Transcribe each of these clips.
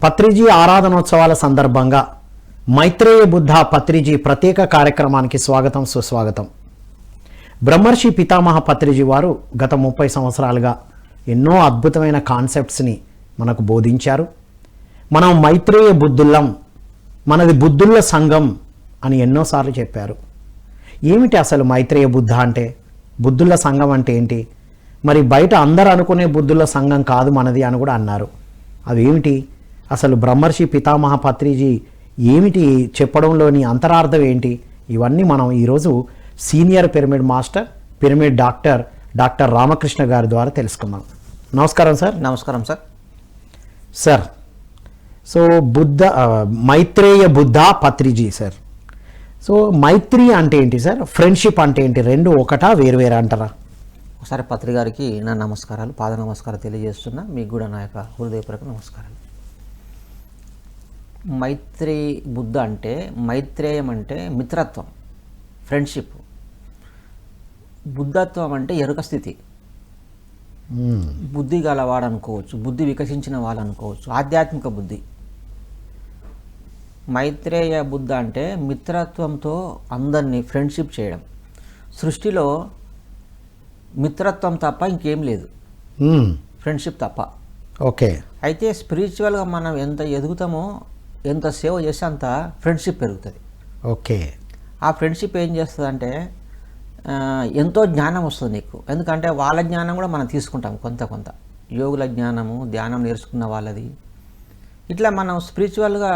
పత్రిజీ ఆరాధనోత్సవాల సందర్భంగా మైత్రేయ బుద్ధ పత్రిజీ ప్రత్యేక కార్యక్రమానికి స్వాగతం సుస్వాగతం. బ్రహ్మర్షి పితామహ పత్రిజీ వారు గత 30 సంవత్సరాలుగా ఎన్నో అద్భుతమైన కాన్సెప్ట్స్ని మనకు బోధించారు. మనం మైత్రేయ బుద్ధులం, మనది బుద్ధుల సంఘం అని ఎన్నోసార్లు చెప్పారు. ఏమిటి అసలు మైత్రేయ బుద్ధ అంటే, బుద్ధుల సంఘం అంటే ఏంటి? మరి బయట అందరూ అనుకునే బుద్ధుల సంఘం కాదు మనది అని కూడా అన్నారు. అవేమిటి అసలు? బ్రహ్మర్షి పితామహ పత్రిజీ ఏమిటి చెప్పడంలోని అంతరార్థం ఏంటి? ఇవన్నీ మనం ఈరోజు senior pyramid master, pyramid doctor Ramakrishna గారి ద్వారా తెలుసుకుందాం. నమస్కారం సార్. నమస్కారం sir. Sir, so Maitreya Buddha Patriji sir. So మైత్రి అంటే ఏంటి సార్? ఫ్రెండ్షిప్ అంటే ఏంటి? రెండు ఒకటా వేరువేరా అంటారా? ఒకసారి పత్రి గారికి నా నమస్కారాలు, పాద నమస్కారాలు తెలియజేస్తున్నా. మీకు కూడా నా యొక్క హృదయపూర్వక నమస్కారాలు. మైత్రి బుద్ధ అంటే, మైత్రేయం అంటే మిత్రత్వం, ఫ్రెండ్షిప్. బుద్ధత్వం అంటే ఎరుక స్థితి. బుద్ధి గలవాడు అనుకోవచ్చు, బుద్ధి వికసించిన వాళ్ళు అనుకోవచ్చు, ఆధ్యాత్మిక బుద్ధి. మైత్రేయ బుద్ధ అంటే మిత్రత్వంతో అందరినీ ఫ్రెండ్షిప్ చేయడం. సృష్టిలో మిత్రత్వం తప్ప ఇంకేం లేదు, ఫ్రెండ్షిప్ తప్ప. ఓకే. అయితే స్పిరిచువల్గా మనం ఎంత ఎదుగుతామో, ఎంత సేవ చేస్తే అంత ఫ్రెండ్షిప్ పెరుగుతుంది. ఓకే. ఆ ఫ్రెండ్షిప్ ఏం చేస్తుందంటే ఎంతో జ్ఞానం వస్తుంది నీకు. ఎందుకంటే వాళ్ళ జ్ఞానం కూడా మనం తీసుకుంటాం, కొంత యోగుల జ్ఞానము, ధ్యానం నేర్చుకున్న వాళ్ళది. ఇట్లా మనం స్పిరిచువల్గా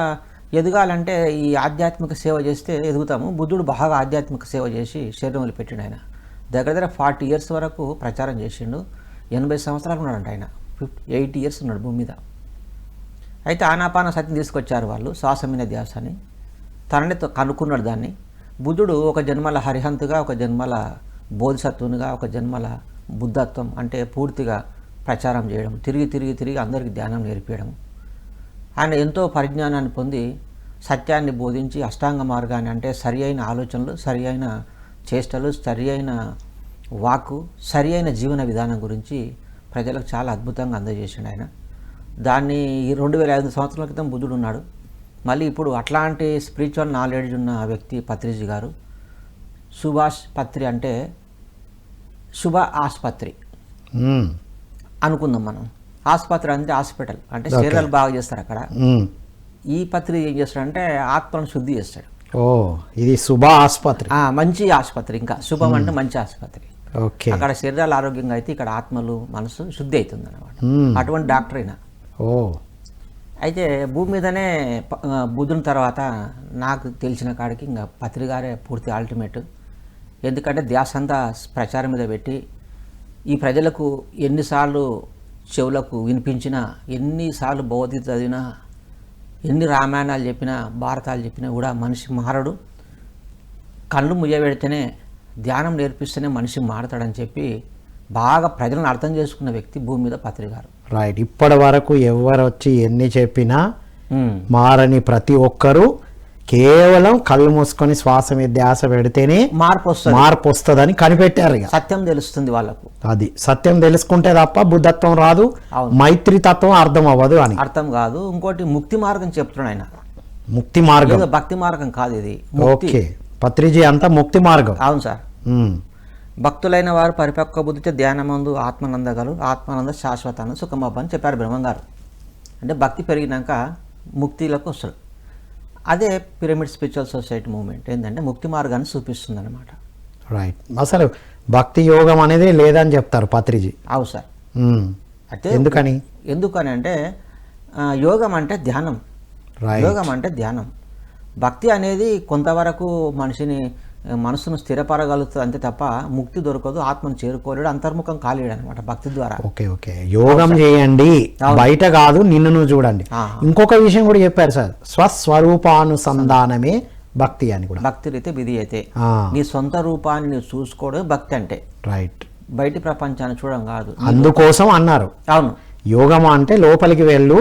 ఎదగాలంటే ఈ ఆధ్యాత్మిక సేవ చేస్తే ఎదుగుతాము. బుద్ధుడు బాగా ఆధ్యాత్మిక సేవ చేసి శరీరం వదిలిపెట్టిండు. ఆయన దగ్గర 40 years వరకు ప్రచారం చేసిండు. 80 సంవత్సరాలు ఉన్నాడంట ఆయన. 80 years ఉన్నాడు భూమి మీద. అయితే ఆనాపాన సతిని తీసుకొచ్చారు వాళ్ళు, శ్వాసమైన ధ్యాసని. తనని కనుక్కున్నాడు దాన్ని. బుద్ధుడు ఒక జన్మల హరిహంతుగా, ఒక జన్మల బోధిసత్వునిగా, ఒక జన్మల బుద్ధత్వం అంటే పూర్తిగా ప్రచారం చేయడం, తిరిగి అందరికీ ధ్యానం నేర్పించడం. ఆయన ఎంతో పరిజ్ఞానాన్ని పొంది సత్యాన్ని బోధించి అష్టాంగ మార్గాన్ని అంటే సరి అయిన ఆలోచనలు, సరి అయిన చేష్టలు, సరి అయిన వాక్కు, సరి అయిన జీవన విధానం గురించి ప్రజలకు చాలా అద్భుతంగా అందజేసిండు ఆయన. దాన్ని 2500 సంవత్సరాల క్రితం బుద్ధుడు ఉన్నాడు. మళ్ళీ ఇప్పుడు అట్లాంటి స్పిరిచువల్ నాలెడ్జ్ ఉన్న వ్యక్తి పత్రిజీ గారు. సుభాష్ పత్రి అంటే శుభ ఆసుపత్రి అనుకుందాం మనం. ఆసుపత్రి అంటే హాస్పిటల్ అంటే శరీరాలు బాగా చేస్తారు అక్కడ. ఈ పత్రి ఏం చేస్తాడంటే ఆత్మను శుద్ధి చేస్తాడు. ఓ, ఇది శుభ ఆసుపత్రి, మంచి ఆసుపత్రి. ఇంకా శుభం అంటే మంచి ఆసుపత్రి. అక్కడ శరీరాలు ఆరోగ్యంగా అయితే ఇక్కడ ఆత్మలు, మనసు శుద్ధి అవుతుంది అన్నమాట. అటువంటి డాక్టర్ అయినా. ఓ, అయితే భూమి మీదనే బుద్ధుని తర్వాత నాకు తెలిసిన కాడికి ఇంకా పత్రిగారే పూర్తి అల్టిమేట్. ఎందుకంటే ధ్యాస అంతా ప్రచారం మీద పెట్టి ఈ ప్రజలకు ఎన్నిసార్లు చెవులకు వినిపించినా, ఎన్నిసార్లు భగవద్గీత చదివినా, ఎన్ని రామాయణాలు చెప్పినా, భారతాలు చెప్పినా కూడా మనిషి మారడు. కళ్ళు ముయ్యబెడితేనే, ధ్యానం నేర్పిస్తేనే మనిషి మారతాడని చెప్పి బాగా ప్రజలను అర్థం చేసుకున్న వ్యక్తి భూమి మీద పత్రి గారు. రైట్. ఇప్పటి వరకు ఎవరు వచ్చి ఎన్ని చెప్పినా మారని ప్రతి ఒక్కరూ కేవలం కళ్ళు మూసుకొని శ్వాస మీద ధ్యాస పెడితేనే మార్పు వస్తుందని కనిపెట్టారు. సత్యం తెలుస్తుంది వాళ్ళకు. అది సత్యం తెలుసుకుంటే తప్ప బుద్ధత్వం రాదు, మైత్రి తత్వం అర్థం అవ్వదు అని. అర్థం కాదు. ఇంకోటి ముక్తి మార్గం చెప్తున్నాడు ఆయన. ముక్తి మార్గం, భక్తి మార్గం కాదు ఇది. ఓకే. పత్రిజీ అంతా ముక్తి మార్గం. అవును సార్. భక్తులైన వారు పరిపక్వ బుద్ధితో ధ్యానమందు ఆత్మానందగలు, ఆత్మానంద శాశ్వతానంద సుఖమబ్బ అని చెప్పారు బ్రహ్మంగారు. అంటే భక్తి పెరిగినాక ముక్తిలోకి వస్తాడు. అదే పిరమిడ్ స్పిరిచువల్ సొసైటీ మూవ్మెంట్ ఏంటంటే ముక్తి మార్గాన్ని చూపిస్తుంది అనమాట. రైట్. అసలు భక్తి యోగం అనేది లేదని చెప్తారు పత్రిజీ. అవును సార్. అయితే ఎందుకని అంటే యోగం అంటే ధ్యానం. యోగం అంటే ధ్యానం. భక్తి అనేది కొంతవరకు మనసును స్థిరపరగలుగుతుంది అంతే తప్ప ముక్తి దొరకదు, ఆత్మను చేరుకోలేడు, అంతర్ముఖం కాలేడు అనమాట భక్తి ద్వారా. ఓకే. యోగం చేయండి, బయట కాదు, నిన్ను నువ్వు చూడండి. ఇంకొక విషయం కూడా చెప్పారు సార్, స్వస్వరూపానుసంధానమే భక్తి అని కూడా. భక్తి రీతే విధి అయితే నీ సొంత రూపాన్ని నువ్వు చూసుకోవడం భక్తి అంటే. రైట్. బయటి ప్రపంచాన్ని చూడడం కాదు. అందుకోసం అన్నారు. అవును. యోగం అంటే లోపలికి వెళ్ళు,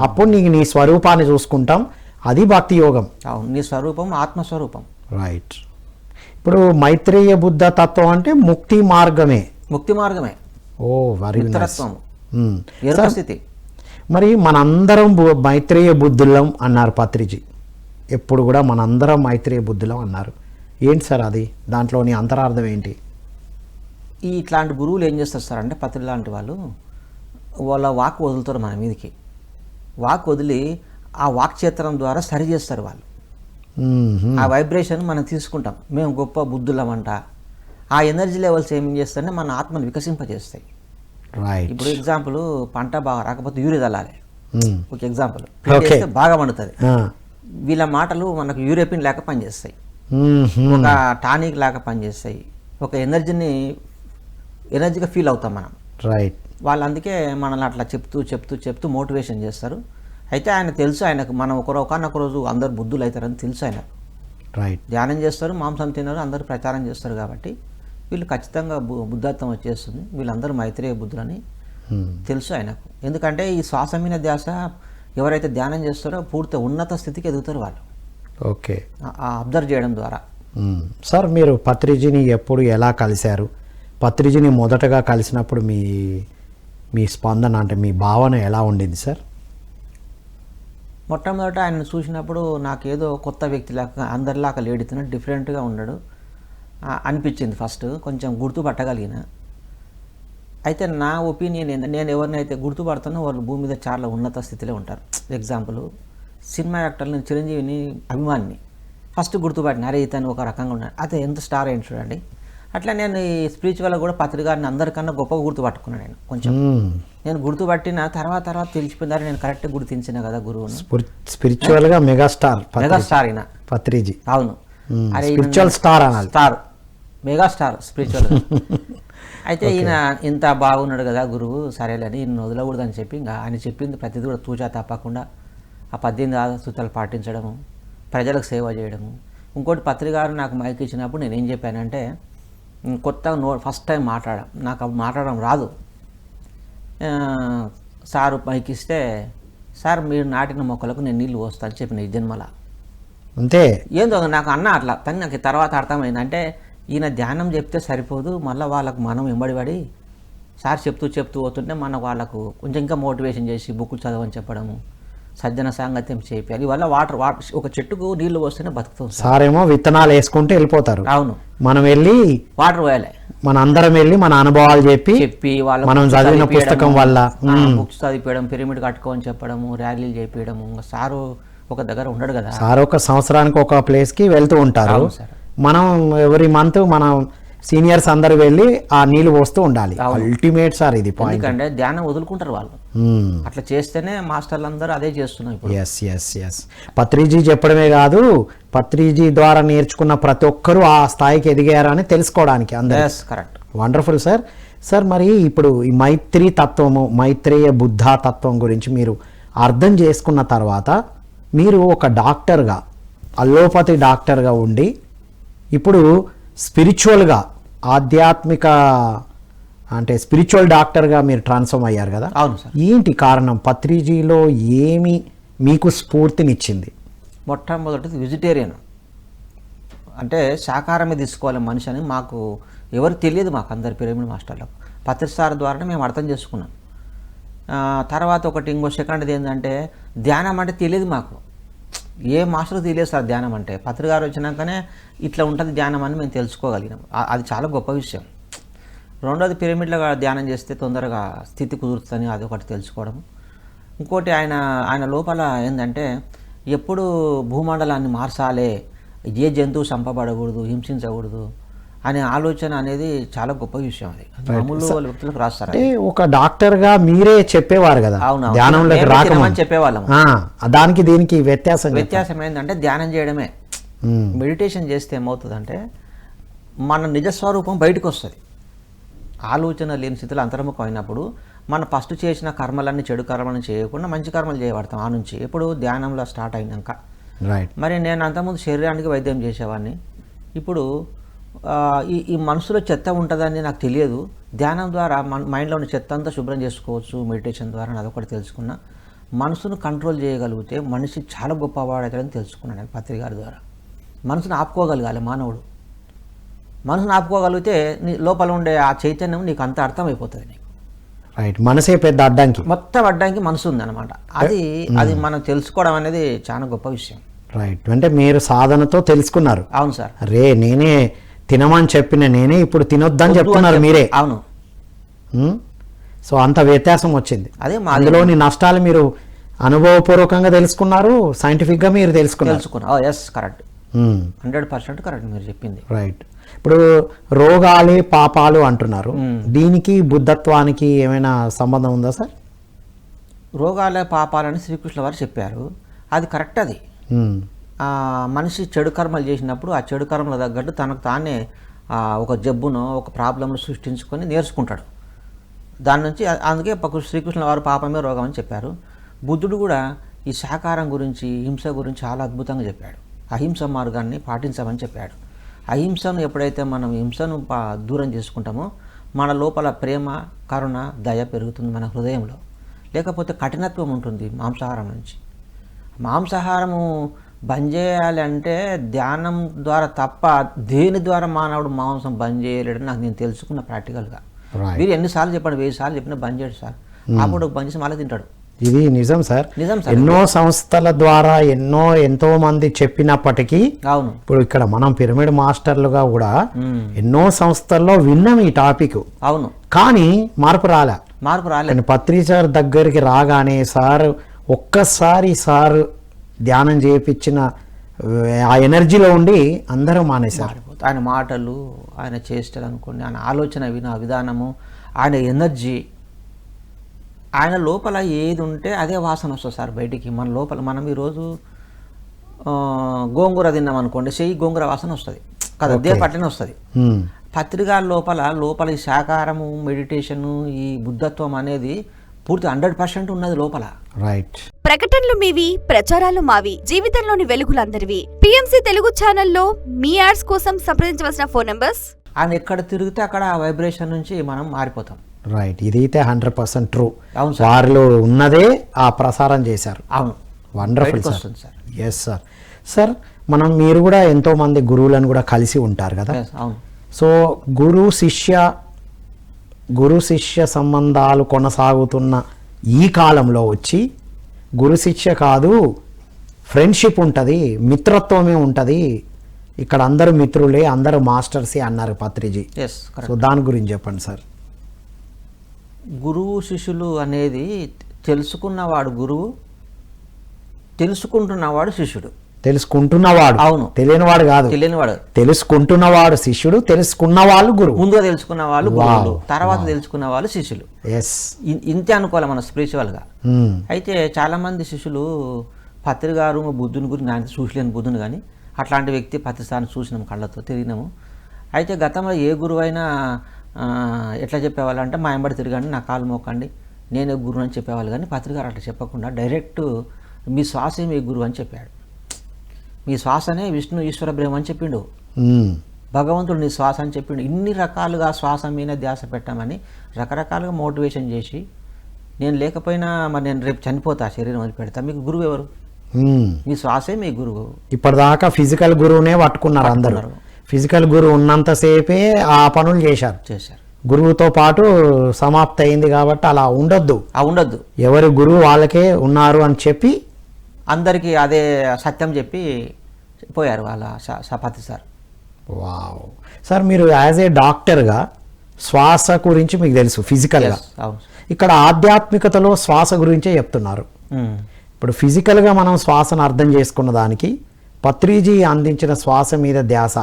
అప్పుడు నీకు నీ స్వరూపాన్ని చూసుకుంటాం, అది భక్తి యోగం. అవును. నీ స్వరూపం ఆత్మస్వరూపం. రైట్. ఇప్పుడు మైత్రేయ బుద్ధ తత్వం అంటే ముక్తి మార్గమే. ముక్తి మార్గమే. ఓ వెరీ నైస్. మిత్రత్వం, ఎరుక స్థితి. మరి మనందరం మైత్రేయ బుద్ధులం అన్నారు పత్రిజీ. ఎప్పుడు కూడా మనందరం మైత్రేయ బుద్ధులం అన్నారు. ఏంటి సార్ అది, దాంట్లోని అంతరార్థం ఏంటి? ఇట్లాంటి గురువులు ఏం చేస్తారు సార్ అంటే, పత్రి లాంటి వాళ్ళు వాళ్ళ వాక్ వదులుతారు మన మీదకి. వాక్ వదిలి ఆ వాక్ క్షేత్రం ద్వారా సరి చేస్తారు వాళ్ళు. ఆ వైబ్రేషన్ మనం తీసుకుంటాం, మేము గొప్ప బుద్ధులమంట. ఆ ఎనర్జీ లెవెల్స్ ఏం చేస్తారంటే మన ఆత్మను వికసింపజేస్తాయి. రైట్. ఇప్పుడు ఎగ్జాంపుల్, పంట బాగా రాకపోతే యూరియా చల్లాలి. ఒక ఎగ్జాంపుల్, Okay. బాగా పండుతుంది. వీళ్ళ మాటలు మనకు యూరోపిన్ లేక పనిచేస్తాయి, ఒక టానిక్ లాగా పనిచేస్తాయి, ఒక ఎనర్జీగా ఫీల్ అవుతాం మనం. రైట్. వాళ్ళు అందుకే మనల్ని అట్లా చెప్తూ మోటివేషన్ చేస్తారు. అయితే ఆయన తెలుసు, ఆయనకు మనం ఒకనొక రోజు అందరు బుద్ధులు అవుతారని తెలుసు ఆయనకు. రైట్. ధ్యానం చేస్తారు, మాంసం తిన్నారు, అందరూ ప్రచారం చేస్తారు. కాబట్టి వీళ్ళు ఖచ్చితంగా బుద్ధత్వం వచ్చేస్తుంది, వీళ్ళందరూ మైత్రేయ బుద్ధులని తెలుసు ఆయనకు. ఎందుకంటే ఈ శ్వాస మీద ధ్యాస ఎవరైతే ధ్యానం చేస్తారో పూర్తి ఉన్నత స్థితికి ఎదుగుతారు వాళ్ళు. ఓకే. అబ్జర్వ్ చేయడం ద్వారా. సార్, మీరు పత్రిజీని ఎప్పుడు ఎలా కలిశారు? పత్రిజీని మొదటగా కలిసినప్పుడు మీ స్పందన అంటే మీ భావన ఎలా ఉండింది సార్? మొట్టమొదట ఆయన చూసినప్పుడు నాకేదో కొత్త వ్యక్తిలాగా, అందరిలాగా లేడుతున్నా డిఫరెంట్గా ఉన్నాడు అనిపించింది. ఫస్ట్ కొంచెం గుర్తుపట్టగలిగిన. అయితే నా ఒపీనియన్ ఏంటంటే, నేను ఎవరినైతే గుర్తుపడుతున్నా వాళ్ళు భూమి మీద చాలా ఉన్నత స్థితిలో ఉంటారు. ఎగ్జాంపుల్, సినిమా యాక్టర్లు, నేను చిరంజీవిని అభిమానిని ఫస్ట్ గుర్తుపట్టిన, అరే ఇతను ఒక రకంగా ఉన్నాడు, అదే ఎంత స్టార్ ఏంటి చూడండి. అట్లా నేను ఈ స్పిరిచువల్గా కూడా పత్రికారిని అందరికన్నా గొప్పగా గుర్తుపట్టుకున్నాను. నేను కొంచెం నేను గుర్తుపట్టిన తర్వాత తెలిసిపోయిందారు, నేను కరెక్ట్గా గుర్తించిన కదా గురువును. స్పిరిచువల్గా మెగాస్టార్ ఈయన పత్రిజీ. అవును, అరే స్పిరిచువల్ స్టార్ అనాలి. Megastar spiritual. అయితే ఈయన ఇంత బాగున్నాడు కదా గురువు, సరేలేని ఈయన వదలకూడదని చెప్పి ఇంకా ఆయన చెప్పింది ప్రతిదీ కూడా తూచా తప్పకుండా ఆ 18 సూత్రాలు పాటించడము, ప్రజలకు సేవ చేయడము. ఇంకోటి, పత్రికారు నాకు మైక్ ఇచ్చినప్పుడు నేను ఏం చెప్పానంటే, కొత్తగా ఫస్ట్ టైం నాకు అప్పుడు మాట్లాడడం రాదు. సారు మైక్ ఇస్తే, సార్ మీరు నాటిన మొక్కలకు నేను నీళ్ళు పోస్తాను చెప్పిన ఈ జన్మల. అంతే. ఏందో నాకు అన్న అట్లా తను నాకు తర్వాత అర్థమైంది. అంటే ఈయన ధ్యానం చెప్తే సరిపోదు, మళ్ళీ వాళ్ళకు మనం వెంబడిపడి సార్ చెప్తూ పోతుంటే మన వాళ్ళకు కొంచెం ఇంకా మోటివేషన్ చేసి బుక్కులు చదవని చెప్పడము, సజ్జన సాంగత్యం చేయాలి. వల్ల వాటర్ ఒక చెట్టుకు నీళ్లు పోస్తేనే బతుకుతుంది. సార్ ఏమో విత్తనాలు వేసుకుంటూ వెళ్ళిపోతారు. అవును, మనం వెళ్ళి వాటర్ పోయాలి. మన అందరం వెళ్ళి మన అనుభవాలు చెప్పి వాళ్ళ మనం చదివిన పుస్తకం వల్ల బుక్స్ చదివించడం, పిరమిడ్ కట్టుకోని చెప్పడము, ర్యాలీలు చేపించడము. సారు ఒక దగ్గర ఉండడు కదా, సార్ ఒక సంవత్సరానికి ఒక ప్లేస్కి వెళ్తూ ఉంటారు. మనం ఎవ్రీ మంత్ మనం సీనియర్స్ అందరు వెళ్ళి ఆ నీళ్లు పోస్తూ ఉండాలి. అల్టిమేట్ సార్ ఇది పాయింట్. ఎందుకంటే ధ్యానం వదులుకుంటారు వాళ్ళు, అట్లా చేస్తేనే మాస్టర్లు అందరూ అదే చేస్తున్నారు ఇప్పుడు. ఎస్. పత్రిజీ చెప్పడమే కాదు, పత్రిజీ ద్వారా నేర్చుకున్న ప్రతి ఒక్కరూ ఆ స్థాయికి ఎదిగారని తెలుసుకోవడానికి అందరూ. కరెక్ట్. Wonderful sir. సార్, మరి ఇప్పుడు ఈ మైత్రీ తత్వము, మైత్రేయ బుద్ధ తత్వం గురించి మీరు అర్థం చేసుకున్న తర్వాత, మీరు ఒక డాక్టర్గా, అల్లోపతి డాక్టర్గా ఉండి ఇప్పుడు స్పిరిచువల్గా, ఆధ్యాత్మిక అంటే స్పిరిచువల్ డాక్టర్గా మీరు ట్రాన్స్ఫార్మ్ అయ్యారు కదా. అవును సార్. ఏంటి కారణం? పత్రిజీలో ఏమి మీకు స్ఫూర్తినిచ్చింది? మొట్టమొదటిది వెజిటేరియన్, అంటే శాకాహారమే తీసుకోవాలి మనిషి అని మాకు ఎవరు తెలియదు, మాకు అందరు పిరమిడ్ మాస్టర్లకు పత్రిసార్ ద్వారానే మేము అర్థం చేసుకున్నాం. తర్వాత ఒకటి ఇంకో సెకండ్ది ఏంటంటే, ధ్యానం అంటే తెలియదు మాకు, ఏ మాస్టర్ తెలియదు సార్ ధ్యానం అంటే. పత్రికారు వచ్చినాకనే ఇట్లా ఉంటుంది ధ్యానం అని మేము తెలుసుకోగలిగినాం. అది చాలా గొప్ప విషయం. రెండోది, పిరమిడ్లో ధ్యానం చేస్తే తొందరగా స్థితి కుదురుతుందని అది ఒకటి తెలుసుకోవడం. ఇంకోటి, ఆయన లోపల ఏంటంటే, ఎప్పుడు భూమండలాన్ని మార్చాలే, ఏ జంతువు చంపబడకూడదు, హింసించకూడదు అనే ఆలోచన అనేది చాలా గొప్ప విషయం. అది మామూలు వ్యక్తులకు రాస్తారు. అంటే ఒక డాక్టర్గా మీరే చెప్పేవారు కదా, అవును, ధ్యానంలోకి రాకమని చెప్పేవాళ్ళం. దానికి దీనికి వ్యత్యాసం ఏంటంటే, ధ్యానం చేయడమే. మెడిటేషన్ చేస్తే ఏమవుతుందంటే, మన నిజస్వరూపం బయటకు వస్తుంది. ఆలోచన లేని స్థితిలో అంతర్ముఖం అయినప్పుడు మనం ఫస్ట్ చేసిన కర్మలన్నీ చెడు కర్మలను చేయకుండా మంచి కర్మలు చేయబడతాం. ఆ నుంచి ఎప్పుడు ధ్యానంలో స్టార్ట్ అయినాక. రైట్. మరి నేను అంతకుముందు శరీరానికి వైద్యం చేసేవాడిని. ఇప్పుడు ఈ మనసులో చెత్త ఉంటుందని నాకు తెలియదు. ధ్యానం ద్వారా మైండ్లో ఉన్న చెత్త అంతా శుభ్రం చేసుకోవచ్చు మెడిటేషన్ ద్వారా. అదొకటి తెలుసుకున్నా. మనసును కంట్రోల్ చేయగలిగితే మనిషి చాలా గొప్పవాడవుతాడని తెలుసుకున్నాను నేను పత్రికారి ద్వారా. మనసును ఆపుకోగలగాలి మనసును ఆపుకోగలిగితే నీ లోపల ఉండే ఆ చైతన్యం నీకు అంత అర్థమైపోతుంది నీకు. రైట్, మనసే పెద్ద అడ్డంకి. మొత్తం అడ్డానికి మనసు ఉందన్నమాట. అది మనం తెలుసుకోవడం అనేది చాలా గొప్ప విషయం. రైట్, అంటే మీరు సాధనతో తెలుసుకున్నారు. అవును సార్. రే నేనే తినమని చెప్పిన నేనే ఇప్పుడు తినొద్దని చెప్తున్నారు మీరే. అవును. సో అంత వ్యత్యాసం వచ్చింది. అదే అందులోని నష్టాలు మీరు అనుభవపూర్వకంగా తెలుసుకున్నారు, సైంటిఫిక్గా మీరు తెలుసుకున్నారు. ఎస్, కరెక్ట్, 100% కరెక్ట్ మీరు చెప్పింది. రైట్. ఇప్పుడు రోగాలే పాపాలు అంటున్నారు, దీనికి బుద్ధత్వానికి ఏమైనా సంబంధం ఉందా సార్? రోగాలే పాపాలని శ్రీకృష్ణ వారు చెప్పారు, అది కరెక్ట్. అది మనిషి చెడు కర్మలు చేసినప్పుడు ఆ చెడు కర్మల తగ్గట్టు తనకు తానే ఒక జబ్బును ఒక ప్రాబ్లంను సృష్టించుకొని నేర్చుకుంటాడు దాని నుంచి. అందుకే శ్రీకృష్ణ వారు పాపమే రోగం అని చెప్పారు. బుద్ధుడు కూడా ఈ శాకారం గురించి, హింస గురించి చాలా అద్భుతంగా చెప్పాడు. అహింస మార్గాన్ని పాటించమని చెప్పాడు. అహింసను ఎప్పుడైతే మనం హింసను దూరం చేసుకుంటామో మన లోపల ప్రేమ, కరుణ, దయ పెరుగుతుంది మన హృదయంలో. లేకపోతే కఠినత్వం ఉంటుంది మాంసాహారం నుంచి. మాంసాహారము బంద్ చేయాలి అంటే ధ్యానం ద్వారా తప్ప దేని ద్వారా మానవుడు మాంసం బంద్ చేయలేడని నాకు నేను తెలుసుకున్న ప్రాక్టికల్గా. మీరు ఎన్నిసార్లు చెప్పండి, 1000 సార్లు చెప్పినా బంద్ చేయడు సార్. అప్పుడు బంద్ చేసి మళ్ళీ తింటాడు. ఇది నిజం సార్. నిజం సార్. ఎన్నో సంస్థల ద్వారా ఎంతో మంది చెప్పినప్పటికీ, అవును, ఇప్పుడు ఇక్కడ మనం పిరమిడ్ మాస్టర్లుగా కూడా ఎన్నో సంస్థల్లో విన్నాం ఈ టాపిక్. అవును, కానీ మార్పు రాలే. పత్రి సార్ దగ్గరికి రాగానే సార్ ఒక్కసారి సార్ ధ్యానం చేయించిన ఆ ఎనర్జీలో ఉండి అందరూ మానేశారు. ఆయన మాటలు, ఆయన చేష్టలు అనుకోండి, ఆయన ఆలోచన విధానము, ఆయన ఎనర్జీ, ఆయన లోపల ఏది ఉంటే అదే వాసన వస్తుంది సార్ బయటికి. మన లోపల మనం ఈరోజు గోంగూర తిన్నాం అనుకోండి, చెయ్యి గోంగూర వాసన వస్తుంది కదా, అదే పట్లనే వస్తుంది. పత్రిక లోపల ఈ శాకారము, మెడిటేషను, ఈ బుద్ధత్వం అనేది పూర్తి 100% ఉన్నది లోపల. రైట్. ప్రకటనలు మీవి, ప్రచారాలు మావి, జీవితంలోని వెలుగులందరివి. పిఎంసి తెలుగు ఛానల్లో మీ యాడ్స్ కోసం సంప్రదించవలసిన ఫోన్ నంబర్స్. ఆయన ఎక్కడ తిరిగితే అక్కడ ఆ వైబ్రేషన్ నుంచి మనం మారిపోతాం. రైట్, ఇదైతే 100% ట్రూ. అవును సార్. వారిలో ఉన్నదే ఆ ప్రసారం చేశారు. అవును, wonderful sir. Sir. Yes sir. Sir మీరు కూడా ఎంతో మంది గురువులను కూడా కలిసి ఉంటారు కదా. అవును. సో గురు శిష్య సంబంధాలు కొనసాగుతున్న ఈ కాలంలో వచ్చి గురు శిష్య కాదు, ఫ్రెండ్షిప్ ఉంటుంది, మిత్రత్వమే ఉంటుంది, ఇక్కడ అందరూ మిత్రులే, అందరూ మాస్టర్సే అన్నారు పత్రిజీ. సో దాని గురించి చెప్పండి సార్. గురువు శిష్యులు అనేది తెలుసుకున్నవాడు గురువు, తెలుసుకుంటున్నవాడు శిష్యుడు. తెలుసుకుంటున్నవాడు, అవును, తెలియనివాడు కాదు. తెలుసుకుంటున్నవాడు శిష్యుడు, తెలుసుకున్న వాళ్ళు గురువు. ముందుగా తెలుసుకున్న వాళ్ళు గురువులు, తర్వాత తెలుసుకున్న వాళ్ళు శిష్యులు. ఇంతే అనుకోవాలి మనం స్పిరిచువల్గా. అయితే చాలా మంది శిష్యులు పత్రి గారు బుద్ధుని గురించి ఆయన చూసలేని బుద్ధుని కానీ అట్లాంటి వ్యక్తి ప్రతిసారి చూసినాము, కళ్ళతో తిరిగినాము. అయితే గతంలో ఏ గురువు అయినా ఎట్లా చెప్పేవాళ్ళు అంటే, మా ఎంబడి తిరగండి, నా కాలు మోకండి, నేనే గురువు అని చెప్పేవాళ్ళు. కానీ పత్రి గారు అట్లా చెప్పకుండా డైరెక్ట్ మీ శ్వాసే మీ గురువు అని చెప్పాడు. మీ శ్వాసనే విష్ణు ఈశ్వర బ్రహ్మ అని చెప్పిండు, భగవంతుడు నీ శ్వాస అని చెప్పిండు. ఇన్ని రకాలుగా శ్వాస మీద ధ్యాస పెట్టామని రకరకాలుగా మోటివేషన్ చేసి, నేను లేకపోయినా మరి నేను రేపు చనిపోతా, శరీరం వదిలి పెడతా, మీకు గురువు ఎవరు? మీ శ్వాసే మీ గురువు. ఇప్పటిదాకా ఫిజికల్ గురువునే పట్టుకున్నారు అందరూ. ఫిజికల్ గురువు ఉన్నంతసేపే ఆ పనులు చేశారు. గురువుతో పాటు సమాప్తి అయింది కాబట్టి అలా ఉండొద్దు. ఎవరి గురువు వాళ్ళకే ఉన్నారు అని చెప్పి అందరికీ అదే సత్యం చెప్పి పోయారు వాళ్ళ పత్రి సార్. వావ్ సార్, మీరు యాజ్ ఏ డాక్టర్గా శ్వాస గురించి మీకు తెలుసు ఫిజికల్గా, ఇక్కడ ఆధ్యాత్మికతలో శ్వాస గురించే చెప్తున్నారు. ఇప్పుడు ఫిజికల్గా మనం శ్వాసను అర్థం చేసుకున్న దానికి పత్రిజీ అందించిన శ్వాస మీద ధ్యాస,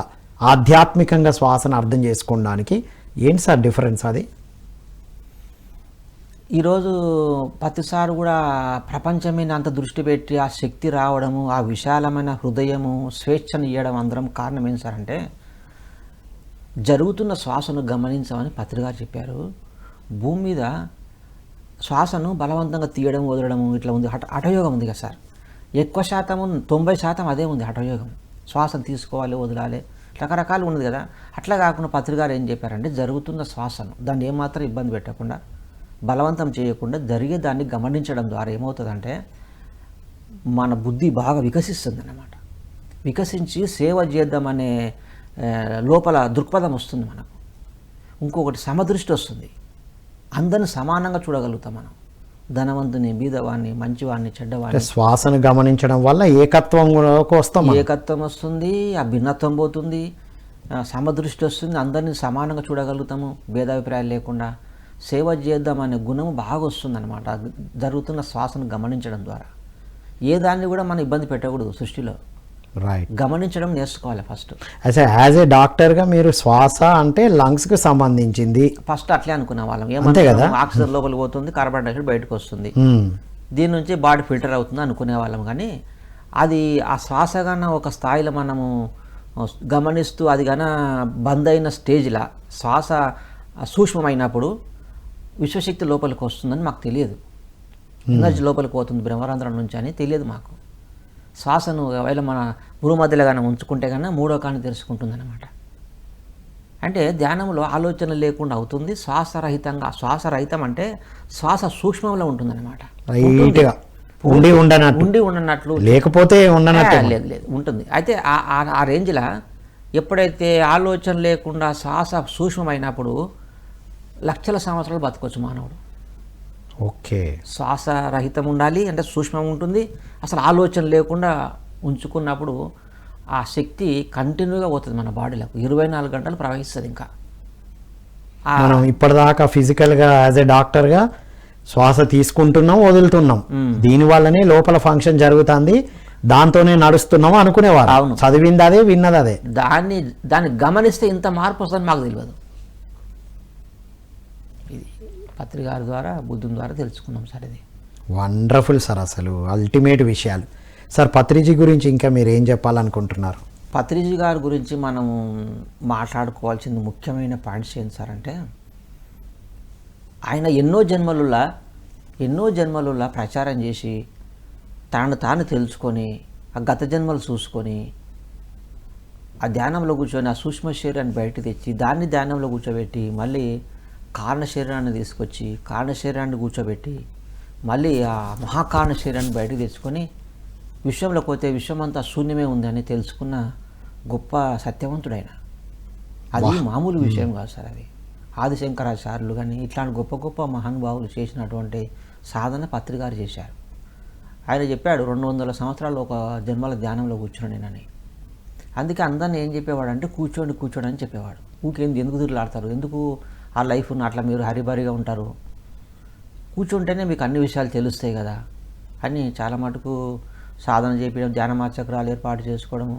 ఆధ్యాత్మికంగా శ్వాసను అర్థం చేసుకోవడానికి ఏంటి సార్ డిఫరెన్స్? అది ఈరోజు ప్రతిసారి కూడా ప్రపంచం మీద అంత దృష్టి పెట్టి ఆ శక్తి రావడము, ఆ విశాలమైన హృదయము, స్వేచ్ఛను ఇవ్వడం అందరం కారణం ఏంటి సార్ అంటే, జరుగుతున్న శ్వాసను గమనించమని పత్రిగారు చెప్పారు. భూమి మీద శ్వాసను బలవంతంగా తీయడం, వదలడము ఇట్లా ఉంది, హఠయోగం ఉంది కదా సార్. ఎక్కువ శాతము 90% అదే ఉంది, హఠయోగం. శ్వాసను తీసుకోవాలి, వదలాలి, రకరకాలు ఉన్నది కదా. అట్లా కాకుండా పత్రిగారు ఏం చెప్పారంటే, జరుగుతున్న శ్వాసను దాన్ని ఏమాత్రం ఇబ్బంది పెట్టకుండా, బలవంతం చేయకుండా జరిగే దాన్ని గమనించడం ద్వారా ఏమవుతుందంటే మన బుద్ధి బాగా వికసిస్తుంది అన్నమాట. వికసించి సేవ చేద్దామనే లోపల దృక్పథం వస్తుంది మనకు. ఇంకొకటి సమదృష్టి వస్తుంది. అందరిని సమానంగా చూడగలుగుతాం మనం. ధనవంతుని, బీదవాడిని, మంచివాడిని, అంటే చెడ్డవాడిని. శ్వాసను గమనించడం వల్ల ఏకత్వంలోకి వస్తాం మనం. ఏకత్వం వస్తుంది, ఆ భిన్నత్వం పోతుంది, సమదృష్టి వస్తుంది, అందరినీ సమానంగా చూడగలుగుతాము, భేదాభిప్రాయాలు లేకుండా సేవ చేద్దామనే గుణము బాగా వస్తుంది అనమాట జరుగుతున్న శ్వాసను గమనించడం ద్వారా. ఏ దాన్ని కూడా మనం ఇబ్బంది పెట్టకూడదు సృష్టిలో, రైట్. గమనించడం నేర్చుకోవాలి ఫస్ట్. అయితే యాజ్ ఏ డాక్టర్గా మీరు శ్వాస అంటే లంగ్స్కి సంబంధించింది ఫస్ట్ అట్లే అనుకునే వాళ్ళం. అంతే కదా. ఏమన్నా ఆక్సిజన్ లోపలికి పోతుంది, కార్బన్ డైఆక్సైడ్ బయటకు వస్తుంది, మ్మ్. దీని నుంచి బాడీ ఫిల్టర్ అవుతుంది అనుకునే వాళ్ళం. కానీ అది ఆ శ్వాస కన్నా ఒక స్థాయిలో మనము గమనిస్తూ అది కన్నా బంద్ అయిన స్టేజ్లో శ్వాస సూక్ష్మమైనప్పుడు విశ్వశక్తి లోపలికి వస్తుందని మాకు తెలియదు. ఎనర్జీ లోపలికి పోతుంది బ్రహ్మరంధ్రం నుంచి అని తెలియదు మాకు. శ్వాసను ఒకవేళ మన భూమధ్యలో కానీ ఉంచుకుంటే కన్నా మూడో కాని తెరుచుకుంటుంది అనమాట. అంటే ధ్యానంలో ఆలోచన లేకుండా అవుతుంది, శ్వాసరహితం అంటే శ్వాస సూక్ష్మంలో ఉంటుందన్నమాట. రైట్గా ఉండి ఉండనట్లు లేకపోతే ఉండనట్టు లేదు ఉంటుంది. అయితే ఆ రేంజ్లో ఎప్పుడైతే ఆలోచన లేకుండా శ్వాస సూక్ష్మమైనప్పుడు లక్షల సంవత్సరాలు బతకొచ్చు మానవుడు. ఓకే. శ్వాస రహితం ఉండాలి అంటే సూక్ష్మం ఉంటుంది, అసలు ఆలోచన లేకుండా ఉంచుకున్నప్పుడు ఆ శక్తి కంటిన్యూగా పోతుంది మన బాడీలకు, 24 గంటలు ప్రవహిస్తుంది. ఇంకా మనం ఇప్పటిదాకా ఫిజికల్గా యాజ్ ఏ డాక్టర్గా శ్వాస తీసుకుంటున్నాం, వదులుతున్నాం, దీనివల్లనే లోపల ఫంక్షన్ జరుగుతుంది, దాంతోనే నడుస్తున్నాము అనుకునేవారు. అవును. చదివింది అదే, విన్నది అదే. దాన్ని గమనిస్తే ఇంత మార్పు వస్తుందని మాకు తెలియదు. ఇది పత్రికారి ద్వారా, బుద్ధుని ద్వారా తెలుసుకున్నాం సార్. ఇది వండర్ఫుల్ సార్, అసలు అల్టిమేట్ విషయాలు. సార్ పత్రిజీ గురించి ఇంకా మీరు ఏం చెప్పాలనుకుంటున్నారు? పత్రిజీ గారి గురించి మనం మాట్లాడుకోవాల్సింది ముఖ్యమైన పాయింట్స్ ఏంటి సార్ అంటే, ఆయన ఎన్నో జన్మలులా ప్రచారం చేసి తనను తాను తెలుసుకొని ఆ గత జన్మలు చూసుకొని ఆ ధ్యానంలో కూర్చొని ఆ సూక్ష్మ శరీరాన్ని బయటకు తెచ్చి దాన్ని ధ్యానంలో కూర్చోబెట్టి మళ్ళీ కారణ శరీరాన్ని తీసుకొచ్చి కారణ శరీరాన్ని కూర్చోబెట్టి మళ్ళీ ఆ మహాకారణ శరీరాన్ని బయటకు తెచ్చుకొని విశ్వంలో పోతే విశ్వమంతా శూన్యమే ఉందని తెలుసుకున్న గొప్ప సత్యవంతుడైన. అది మామూలు విషయం కాదు సార్. అది ఆదిశంకరాచార్యులు కానీ ఇట్లాంటి గొప్ప గొప్ప మహానుభావులు చేసినటువంటి సాధన పత్రికారు చేశారు. ఆయన చెప్పాడు 200 సంవత్సరాలు ఒక జన్మల ధ్యానంలో కూర్చున్నానని. అందుకే అందరిని ఏం చెప్పేవాడు అంటే కూర్చోండి అని చెప్పేవాడు. ఊకేంది ఎందుకు తిరుగులాడతారు, ఎందుకు ఆ లైఫ్ను అట్లా మీరు హరిబరిగా ఉంటారు, కూర్చుంటేనే మీకు అన్ని విషయాలు తెలుస్తాయి కదా అని చాలా మటుకు సాధన చేయడం, ధ్యానమాచక్రాలు ఏర్పాటు చేసుకోవడము,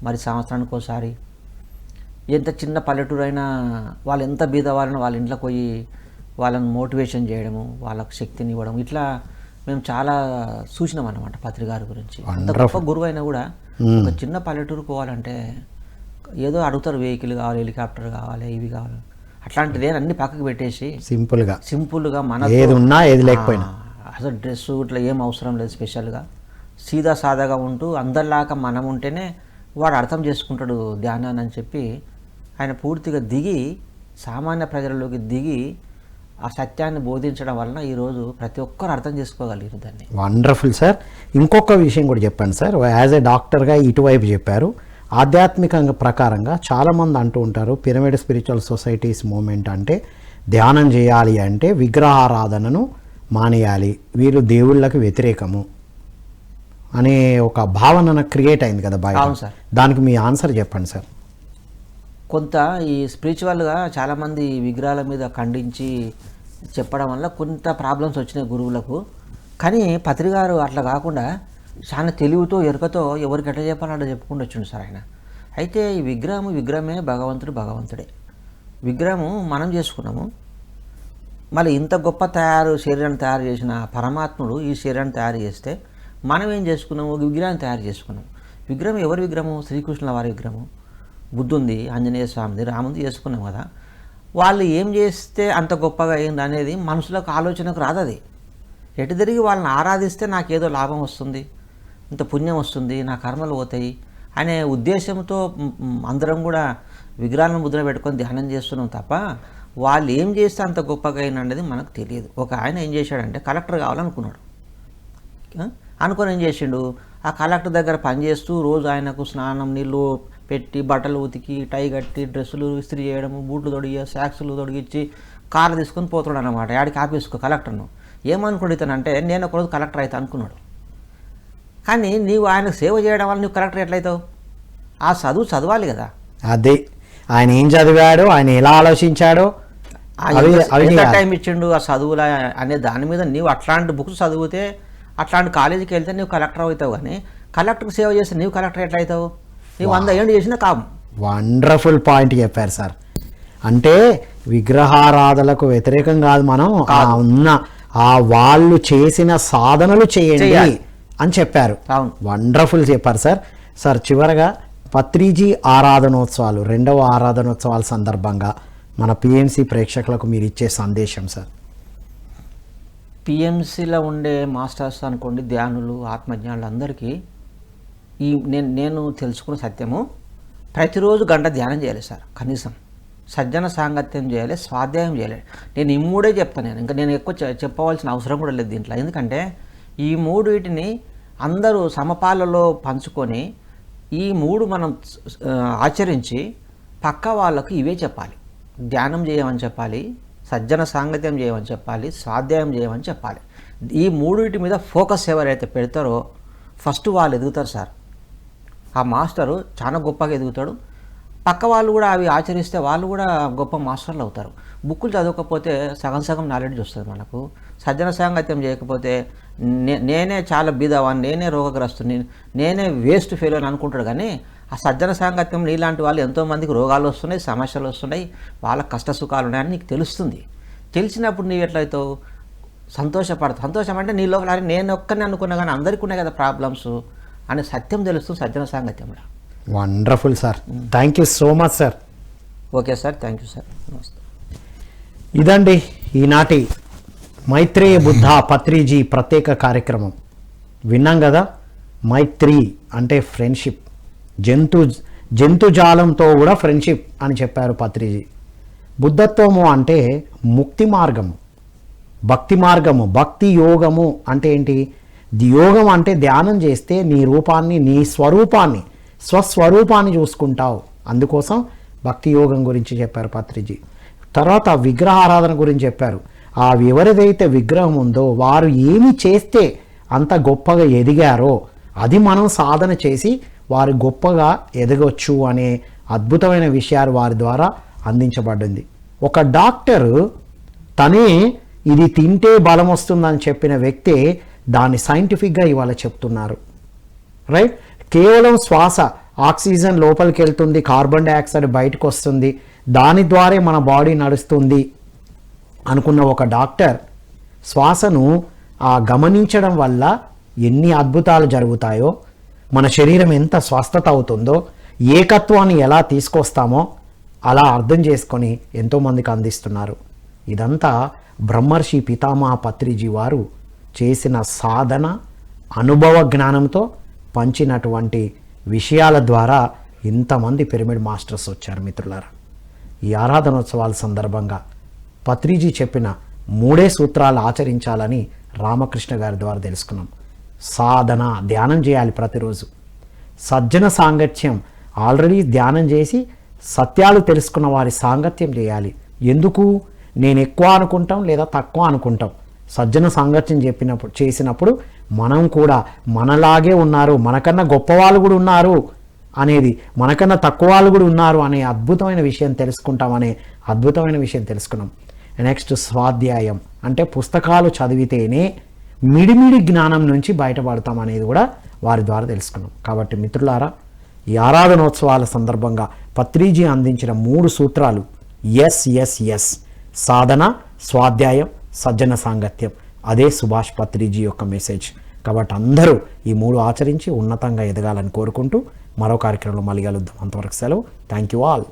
మరి సంవత్సరానికి ఒకసారి ఎంత చిన్న పల్లెటూరు అయినా వాళ్ళు ఎంత బీదవాళ్ళని వాళ్ళ ఇంట్లోకి పోయి వాళ్ళని మోటివేషన్ చేయడము, వాళ్ళకు శక్తిని ఇవ్వడం, ఇట్లా మేము చాలా సూచనం అన్నమాట పత్రికారి గురించి. అంత గొప్ప గురువు అయినా కూడా ఒక చిన్న పల్లెటూరు పోవాలంటే ఏదో అడుగుతారు, వెహికల్ కావాలి, హెలికాప్టర్ కావాలి, ఇవి కావాలి, అట్లాంటిది అన్ని పక్కకు పెట్టేసి సింపుల్గా మన ఏది ఉన్నా ఏది లేకపోయినా అసలు డ్రెస్ ఇట్లా ఏం అవసరం లేదు, స్పెషల్గా సీదా సాదాగా ఉంటూ అందరిలాగా మనం ఉంటేనే వాడు అర్థం చేసుకుంటాడు ధ్యానాన్ని అని చెప్పి ఆయన పూర్తిగా దిగి సామాన్య ప్రజలలోకి దిగి ఆ సత్యాన్ని బోధించడం వలన ఈరోజు ప్రతి ఒక్కరు అర్థం చేసుకోగలిగారు దాన్ని. Wonderful sir. ఇంకొక విషయం కూడా చెప్పండి సార్, యాజ్ ఏ డాక్టర్గా ఇటువైపు చెప్పారు. ఆధ్యాత్మికంగా ప్రకారంగా చాలామంది అంటూ ఉంటారు పిరమిడ్ స్పిరిచువల్ సొసైటీస్ మూమెంట్ అంటే ధ్యానం చేయాలి అంటే విగ్రహారాధనను మానేయాలి, వీళ్ళు దేవుళ్ళకి వ్యతిరేకము అనే ఒక భావన క్రియేట్ అయింది కదా బాయ్. అవును సార్. దానికి మీ ఆన్సర్ చెప్పండి సార్. కొంత ఈ స్పిరిచువల్గా చాలామంది విగ్రహాల మీద ఖండించి చెప్పడం వల్ల కొంత ప్రాబ్లమ్స్ వచ్చినాయి గురువులకు. కానీ పత్రికారు అట్లా కాకుండా చాలా తెలివితో ఎరుకతో ఎవరికి ఎట్లా చెప్పాలో చెప్పుకుంటూ వచ్చిండు సార్ ఆయన. అయితే ఈ విగ్రహమే భగవంతుడే. విగ్రహము మనం చేసుకున్నాము, మళ్ళీ ఇంత గొప్ప శరీరాన్ని తయారు చేసిన పరమాత్ముడు ఈ శరీరాన్ని తయారు చేస్తే మనం ఏం చేసుకున్నాము, విగ్రహాన్ని తయారు చేసుకున్నాము. విగ్రహం ఎవరి విగ్రహము? శ్రీకృష్ణుల వారి విగ్రహము. బుద్ధుంది, ఆంజనేయ స్వామిది, రాముంది చేసుకున్నాం కదా. వాళ్ళు ఏం చేస్తే అంత గొప్పగా అయింది అనేది మనుషులకు ఆలోచనకు రాదు. అది ఎటు తిరిగి వాళ్ళని ఆరాధిస్తే నాకేదో లాభం వస్తుంది, ఇంత పుణ్యం వస్తుంది, నా కర్మలు పోతాయి అనే ఉద్దేశంతో అందరం కూడా విగ్రహాలను ముద్ర పెట్టుకొని ధ్యానం చేస్తున్నాం తప్ప వాళ్ళు ఏం చేస్తే అంత గొప్పగా అయిన అనేది మనకు తెలియదు. ఒక ఆయన ఏం చేశాడంటే కలెక్టర్ కావాలనుకున్నాడు. అనుకొని ఏం చేసిండు, ఆ కలెక్టర్ దగ్గర పనిచేస్తూ రోజు ఆయనకు స్నానం నీళ్ళు పెట్టి బట్టలు ఉతికి టై కట్టి డ్రెస్సులు ఇస్త్రీ చేయడము, బూట్లు తొడిగి సాక్స్లు తొడిగించి కారు తీసుకొని పోతున్నాడు అనమాట యాడికి ఆఫీస్కు కలెక్టర్ను. ఏమనుకోడు ఇతనంటే నేను ఒకరోజు కలెక్టర్ అయితే అనుకున్నాడు. కానీ నీవు ఆయనకు సేవ చేయడం వల్ల నువ్వు కలెక్టర్ ఎట్లయితావు? ఆ చదవాలి కదా. అదే ఆయన ఏం చదివాడో, ఆయన ఎలా ఆలోచించాడో, ఎంత టైం ఇచ్చిండు ఆ చదువులా అనే దాని మీద నీవు అట్లాంటి బుక్స్ చదివితే, అట్లాంటి కాలేజీకి వెళ్తే నువ్వు కలెక్టర్ అవుతావు. కానీ కలెక్టర్కి సేవ చేస్తే నీవు కలెక్టర్ ఎట్లయితావు? నీవు 100 ఏళ్ళు చేసినా కాము. వండర్ఫుల్ పాయింట్ చెప్పారు సార్. అంటే విగ్రహారాధనలకు వ్యతిరేకం కాదు, మనం ఉన్న వాళ్ళు చేసిన సాధనలు చేయండి అని చెప్పారు. వండర్ఫుల్ చెప్పారు సార్. సార్ చివరగా పత్రిజీ ఆరాధనోత్సవాలు, 2వ ఆరాధనోత్సవాల సందర్భంగా మన పిఎంసి ప్రేక్షకులకు మీరు ఇచ్చే సందేశం సార్. పిఎంసిలో ఉండే మాస్టర్స్ అనుకోండి, ధ్యానులు, ఆత్మజ్ఞానులు అందరికీ నేను తెలుసుకున్న సత్యము, ప్రతిరోజు గంట ధ్యానం చేయాలి సార్. కనీసం సజ్జన సాంగత్యం చేయాలి, స్వాధ్యాయం చేయాలి. నేను ఈ 3 చెప్తాను. ఇంకా నేను ఎక్కువ చెప్పవలసిన అవసరం కూడా లేదు దీంట్లో. ఎందుకంటే ఈ 3 వీటిని అందరూ సమపాలలో పంచుకొని ఈ 3 మనం ఆచరించి పక్క వాళ్ళకు ఇవే చెప్పాలి. ధ్యానం చేయమని చెప్పాలి, సజ్జన సాంగత్యం చేయమని చెప్పాలి, స్వాధ్యాయం చేయమని చెప్పాలి. ఈ 3 వీటి మీద ఫోకస్ ఎవరైతే పెడతారో ఫస్ట్ వాళ్ళు ఎదుగుతారు సార్. ఆ మాస్టరు చాలా గొప్పగా ఎదుగుతాడు. పక్క వాళ్ళు కూడా అవి ఆచరిస్తే వాళ్ళు కూడా గొప్ప మాస్టర్లు అవుతారు. బుక్కులు చదవకపోతే సగం నాలెడ్జ్ వస్తుంది మనకు. సజ్జన సాంగత్యం చేయకపోతే నేనే చాలా బీదవాన్ని, నేనే రోగగ్రస్తుని, నేనే వేస్ట్ ఫెయిల్ అని అనుకుంటాడు. కానీ ఆ సజ్జన సాంగత్యం నీలాంటి వాళ్ళు ఎంతోమందికి రోగాలు వస్తున్నాయి, సమస్యలు వస్తున్నాయి, వాళ్ళ కష్ట సుఖాలు ఉన్నాయని నీకు తెలుస్తుంది. తెలిసినప్పుడు నీవు ఎట్లయితావు? సంతోషపడతావు. సంతోషం అంటే నీ లోపల నేను ఒక్కరిని అనుకున్నా కానీ అందరికీ ఉన్నాయి కదా ప్రాబ్లమ్స్ అనే సత్యం తెలుస్తుంది సజ్జన సాంగత్యంలో. Wonderful sir. Thank you so much sir. Okay sir, thank you sir. నమస్తే. ఇదండి ఈనాటి మైత్రేయ బుద్ధ పత్రిజీ ప్రత్యేక కార్యక్రమం. విన్నాం కదా, మైత్రి అంటే ఫ్రెండ్షిప్, జంతుజాలంతో కూడా ఫ్రెండ్షిప్ అని చెప్పారు పత్రిజీ. బుద్ధత్వము అంటే ముక్తి మార్గము, భక్తి మార్గము, భక్తి యోగము అంటే ఏంటి? యోగం అంటే ధ్యానం చేస్తే నీ రూపాన్ని, నీ స్వస్వరూపాన్ని చూసుకుంటావు. అందుకోసం భక్తి యోగం గురించి చెప్పారు పత్రిజీ. తర్వాత విగ్రహారాధన గురించి చెప్పారు. ఎవరిదైతే విగ్రహం ఉందో వారు ఏమి చేస్తే అంత గొప్పగా ఎదిగారో అది మనం సాధన చేసి వారు గొప్పగా ఎదగొచ్చు అనే అద్భుతమైన విషయాలు వారి ద్వారా అందించబడింది. ఒక డాక్టరు తనే ఇది తింటే బలం వస్తుందని చెప్పిన వ్యక్తే దాన్ని సైంటిఫిక్గా ఇవాళ చెప్తున్నారు. రైట్? కేవలం శ్వాస, ఆక్సిజన్ లోపలికి వెళ్తుంది, కార్బన్ డైఆక్సైడ్ బయటకు వస్తుంది, దాని ద్వారా మన బాడీ నడుస్తుంది అనుకున్న ఒక డాక్టర్ శ్వాసను గమనించడం వల్ల ఎన్ని అద్భుతాలు జరుగుతాయో, మన శరీరం ఎంత స్వస్థత అవుతుందో, ఏకత్వాన్ని ఎలా తీసుకొస్తామో అలా అర్థం చేసుకొని ఎంతోమందికి అందిస్తున్నారు. ఇదంతా బ్రహ్మర్షి పితామహ పత్రిజీ వారు చేసిన సాధన, అనుభవ జ్ఞానంతో పంచినటువంటి విషయాల ద్వారా ఇంతమంది పిరమిడ్ మాస్టర్స్ వచ్చారు. మిత్రులారా, ఈ ఆరాధనోత్సవాల సందర్భంగా పత్రిజీ చెప్పిన 3 సూత్రాలు ఆచరించాలని రామకృష్ణ గారి ద్వారా తెలుసుకున్నాం. సాధన, ధ్యానం చేయాలి ప్రతిరోజు. సజ్జన సాంగత్యం, ఆల్రెడీ ధ్యానం చేసి సత్యాలు తెలుసుకున్న వారి సాంగత్యం చేయాలి. ఎందుకు? నేను ఎక్కువ అనుకుంటాం లేదా తక్కువ అనుకుంటాం. సజ్జన సాంగత్యం చేసినప్పుడు మనం కూడా మనలాగే ఉన్నారు, మనకన్నా గొప్ప వాళ్ళు కూడా ఉన్నారు అనేది, మనకన్నా తక్కువ వాళ్ళు కూడా ఉన్నారు అనే అద్భుతమైన విషయం తెలుసుకున్నాం. నెక్స్ట్ స్వాధ్యాయం అంటే పుస్తకాలు చదివితేనే మిడిమిడి జ్ఞానం నుంచి బయటపడతాం అనేది కూడా వారి ద్వారా తెలుసుకున్నాం. కాబట్టి మిత్రులారా, ఈ ఆరాధనోత్సవాల సందర్భంగా పత్రిజీ అందించిన 3 సూత్రాలు ఎస్ సాధన, స్వాధ్యాయం, సజ్జన సాంగత్యం, అదే సుభాష్ పత్రిజీ యొక్క మెసేజ్. కాబట్టి అందరూ ఈ 3 ఆచరించి ఉన్నతంగా ఎదగాలని కోరుకుంటూ మరో కార్యక్రమంలో మళ్ళీ కలుద్దాం. అంతవరకు సెలవు. Thank you all.